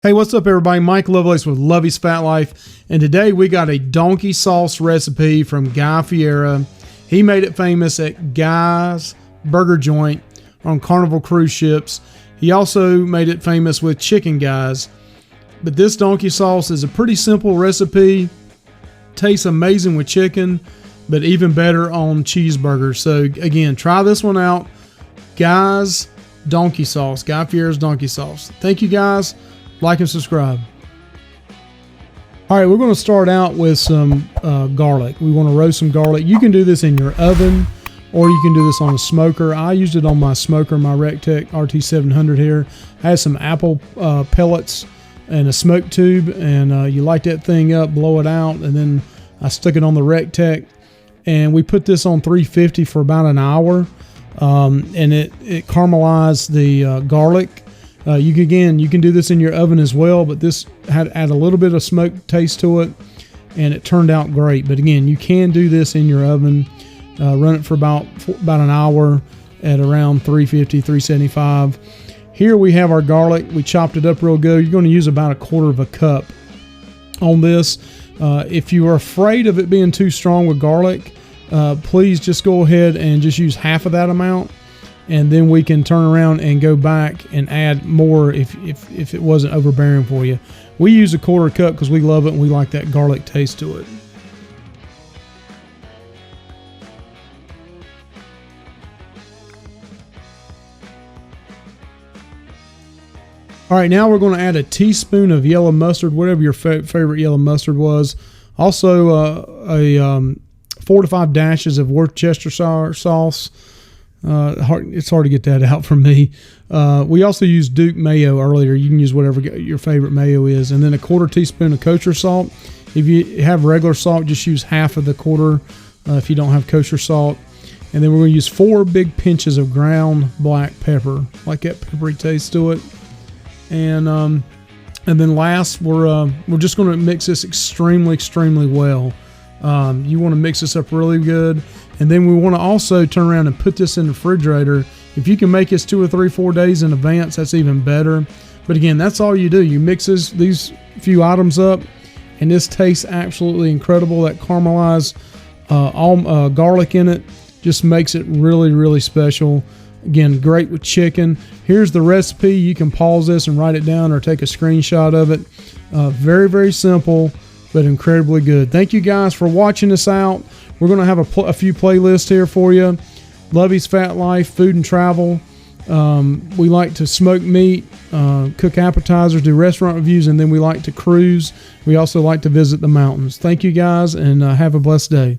Hey, what's up everybody? Mike Lovelace with Lovey's Fat Life, and today we got a donkey sauce recipe from Guy Fieri. He made it famous at Guy's Burger Joint on Carnival Cruise ships. He also made it famous with Chicken Guys. But this donkey sauce is a pretty simple recipe. Tastes amazing with chicken, but even better on cheeseburgers. So again, try this one out. Guy's donkey sauce, Guy Fieri's donkey sauce. Thank you guys. Like and subscribe. All right, we're going to start out with some garlic. We want to roast some garlic. You can do this in your oven, or you can do this on a smoker. I used it on my smoker, my Rectech RT700 here. I had some apple pellets and a smoke tube, and you light that thing up, blow it out, and then I stuck it on the Rectech, and we put this on 350 for about an hour, and it caramelized the garlic. You can do this in your oven as well, but this had add a little bit of smoke taste to it, and it turned out great. But again, you can do this in your oven. Run it for about an hour at around 350, 375. Here we have our garlic. We chopped it up real good. You're going to use about 1/4 cup on this. If you are afraid of it being too strong with garlic, please just go ahead and just use half of that amount. And then we can turn around and go back and add more if it wasn't overbearing for you. We use 1/4 cup because we love it and we like that garlic taste to it. All right, now we're going to add a teaspoon of yellow mustard, whatever your favorite yellow mustard was. Also, 4 to 5 dashes of Worcestershire sauce. It's hard to get that out for me. We also used Duke mayo earlier. You can use whatever your favorite mayo is. And then 1/4 teaspoon of kosher salt. If you have regular salt, just use half of the quarter if you don't have kosher salt. And then we're going to use 4 big pinches of ground black pepper. Like that peppery taste to it. And then last, we're just going to mix this extremely well. You want to mix this up really good. And then we want to also turn around and put this in the refrigerator. If you can make this 2 or 3, 4 days in advance, that's even better. But again, that's all you do. You mix these few items up, and this tastes absolutely incredible. That caramelized garlic in it just makes it really special. Again, great with chicken. Here's the recipe. You can pause this and write it down or take a screenshot of it. Very simple, but incredibly good. Thank you guys for watching us out. We're going to have a few playlists here for you. Lovey's Fat Life, food and travel. We like to smoke meat, cook appetizers, do restaurant reviews, and then we like to cruise. We also like to visit the mountains. Thank you guys, and have a blessed day.